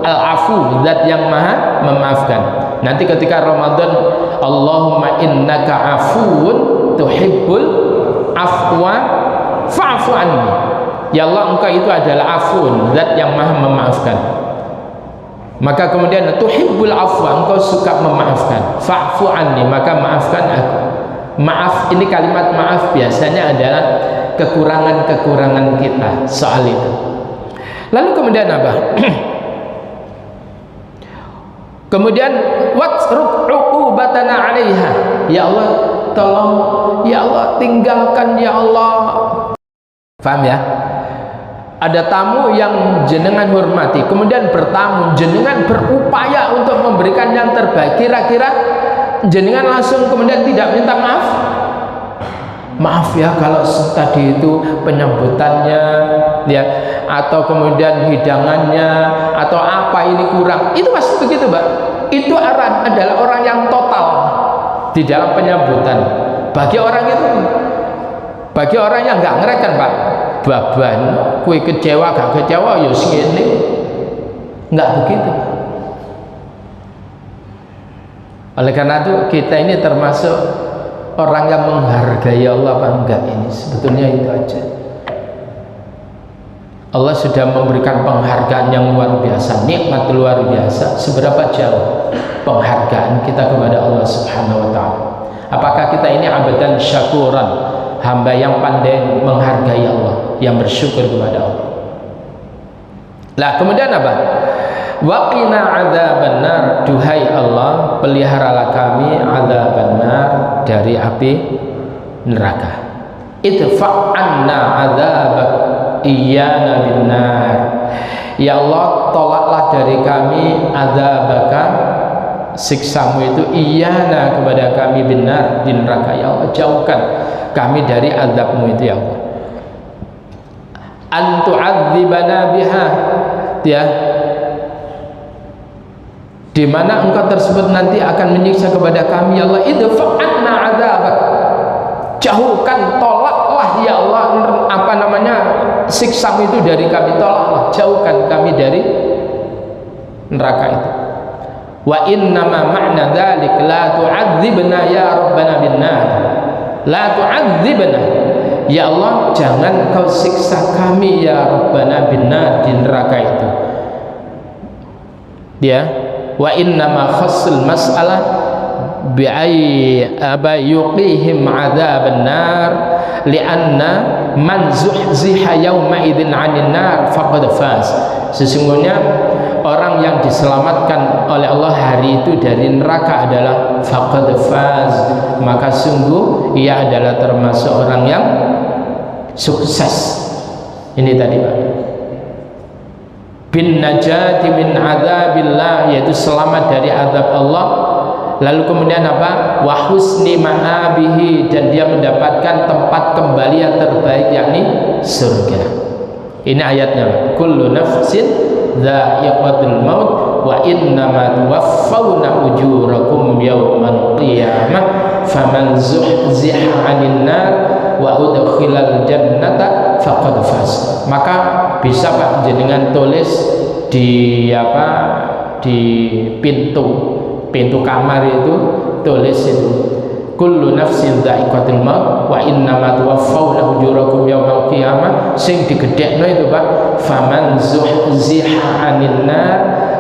Speaker 1: al-afu, zat yang maha memaafkan. Nanti ketika Ramadan, Allahumma innaka afuun tuhibbul afwa fa'fu anni. Ya Allah, engkau itu adalah afuun, zat yang maha memaafkan. Maka kemudian tuhibbul afwa, engkau suka memaafkan, fa'fu anni, maka maafkan aku. Maaf, ini kalimat maaf biasanya adalah kekurangan-kekurangan kita soal itu. Lalu kemudian apa? Kemudian watruk uqubatana 'alaiha. Ya Allah, tolong ya Allah, tinggalkan ya Allah. Paham ya? Ada tamu yang jenengan hormati, kemudian bertamu, jenengan berupaya untuk memberikan yang terbaik. Kira-kira jenengan langsung kemudian tidak minta maaf? Maaf ya kalau tadi itu penyambutannya ya, atau kemudian hidangannya atau apa ini kurang. Itu pasti begitu, Pak. Itu adalah orang yang total di dalam penyambutan. Bagi orang itu, bagi orang yang nggak ngereken, Pak, baban kue kecewa gak kecewa ya segini, nggak begitu. Oleh karena itu kita ini termasuk orang yang menghargai Allah apa enggak? Ini sebetulnya itu aja. Allah sudah memberikan penghargaan yang luar biasa, nikmat luar biasa. Seberapa jauh penghargaan kita kepada Allah Subhanahu wa ta'ala? Apakah kita ini abadan syakuran, hamba yang pandai menghargai Allah, yang bersyukur kepada Allah? Lah kemudian apa? Waqina adzabannar, duhai Allah, peliharalah kami adzabannar, dari api neraka. Idfa' anna adzabak iyana binnar. Ya Allah, tolaklah dari kami adzabaka, siksamu itu, iyana, kepada kami, binnar, di neraka. Ya Allah, jauhkan kami dari azabmu itu ya Allah. Antu'adzibana biha, ya, di mana engkau tersebut nanti akan menyiksa kepada kami ya Allah. Idfa'anna adzabak, jauhkan, tolaklah ya Allah apa namanya siksamu itu dari kami, tolaklah, jauhkan kami dari neraka itu. Wa innama ma'na dzalik la tu'adzibna ya rabbana binnar, la tu'adzibna ya Allah, jangan kau siksa kami ya rabbana binnar, di neraka itu ya. Wa innama khassul mas'alah bi'ay yuqihim adzaban nar li'anna man zuhziha yawma idzin 'anil nar faqad faz. Sesungguhnya orang yang diselamatkan oleh Allah hari itu dari neraka adalah faqad faz, maka sungguh ia adalah termasuk orang yang sukses. Ini tadi Pak, bin najati min adzabillah, yaitu selamat dari azab Allah. Lalu kemudian apa? Wa husni ma'abihi, dan dia mendapatkan tempat kembali yang terbaik, yakni surga. Ini ayatnya, kullu nafsin dha'iqatul maut wa innama tuwaffawna ujurakum yawmal qiyamah faman zuhziha 'anil nar wa udkhilal jannata faqad faz. Maka bisa Pak jenengan tulis di apa, di pintu kamar itu, tulis itu kullu nafsin dha'iqatul maut wa innama tuwaffawna ujurakum yaumal qiyamah. Sing digedhekno itu Pak, faman zuhziha 'anil nar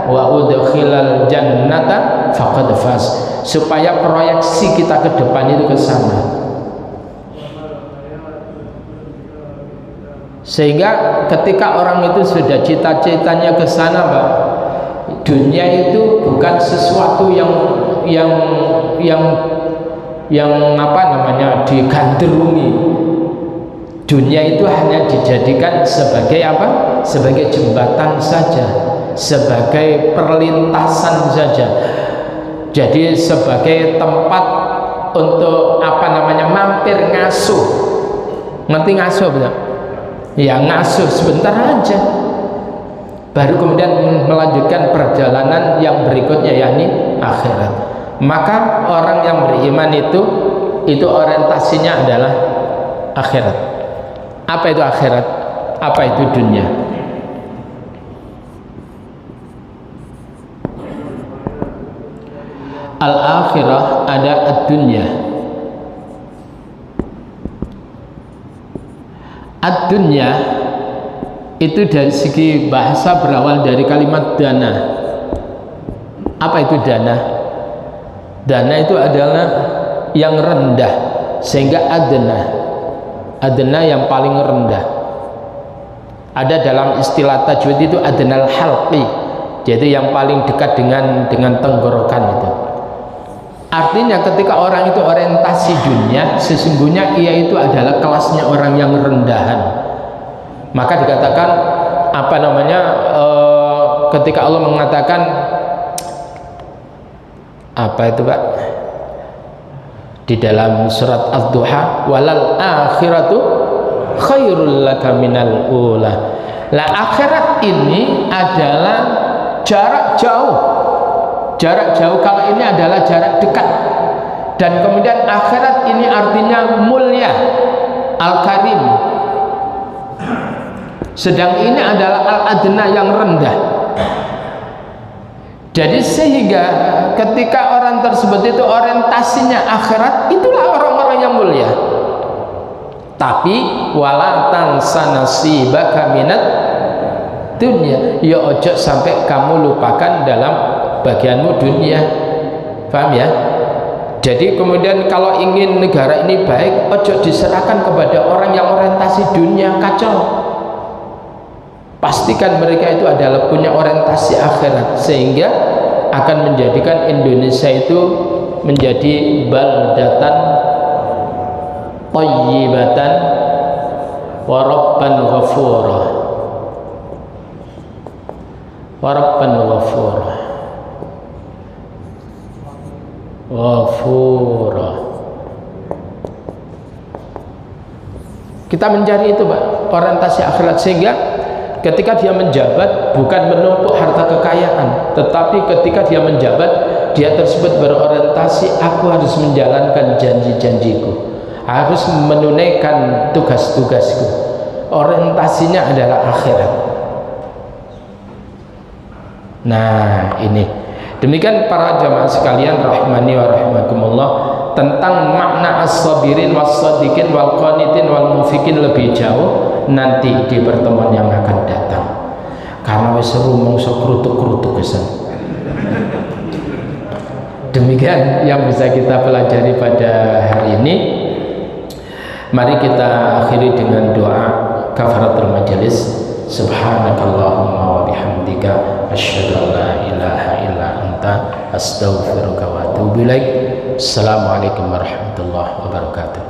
Speaker 1: wa udkhilal jannata faqad faz, supaya proyeksi kita ke depan itu ke sana. Sehingga ketika orang itu sudah cita-citanya ke sana Pak, dunia itu bukan sesuatu yang apa namanya digandrungi. Dunia itu hanya dijadikan sebagai apa? Sebagai jembatan saja. sebagai perlintasan saja. Jadi sebagai tempat untuk apa namanya, mampir ngasuh. Ngerti ngasuh betul? Ya, ngasuh sebentar aja, baru kemudian melanjutkan perjalanan yang berikutnya, yakni akhirat. Maka orang yang beriman itu orientasinya adalah akhirat. Apa itu akhirat? Apa itu dunia? Al-akhirah ada ad-dunya. Ad-dunya itu dari segi bahasa berawal dari kalimat dana. Apa itu dana? Dana itu adalah yang rendah, sehingga adna yang paling rendah. Ada dalam istilah tajwid itu adnal halqi, jadi yang paling dekat dengan tenggorokan itu. Artinya ketika orang itu orientasi dunia, sesungguhnya ia itu adalah kelasnya orang yang rendahan. Maka dikatakan apa namanya, ketika Allah mengatakan apa itu Pak, di dalam surat ad-duha, walal akhiratu khairul laka minal ula. Lah, akhirat ini adalah jarak jauh. Jarak jauh, kalau ini adalah jarak dekat. Dan kemudian akhirat ini artinya mulia, al-karim. Sedang ini adalah al-adna yang rendah. Jadi sehingga ketika orang tersebut itu orientasinya akhirat, itulah orang-orang yang mulia. Tapi wala tansa nasibaka minat dunya, ya ojo sampai kamu lupakan dalam bagianmu dunia. Paham ya? Jadi kemudian kalau ingin negara ini baik, ojo diserahkan kepada orang yang orientasi dunia, kacau. Pastikan mereka itu adalah punya orientasi akhirat, sehingga akan menjadikan Indonesia itu menjadi baldatan thayyibatan wa rabban ghafura. Wa rabban ghafura. Ghafura. Kita mencari itu Pak, orientasi akhirat, sehingga ketika dia menjabat bukan menumpuk harta kekayaan, tetapi ketika dia menjabat, dia tersebut berorientasi, aku harus menjalankan janji-janjiku, harus menunaikan tugas-tugasku. Orientasinya adalah akhirat. Nah, ini demikian para jamaah sekalian rahmani wa rahimakumullah, tentang makna as-sabirin was-sadiqin wal qanitin wal mufikin lebih jauh nanti di pertemuan yang akan datang, karena wis rumong sok krutuk-krutuk kesan. Demikian yang bisa kita pelajari pada hari ini. Mari kita akhiri dengan doa kafaratul majelis. Subhanakallahumma wa bihamdika asyhadu an la ilaha illa anta astaghfiruka wa atubu ilaik. Assalamualaikum warahmatullahi wabarakatuh.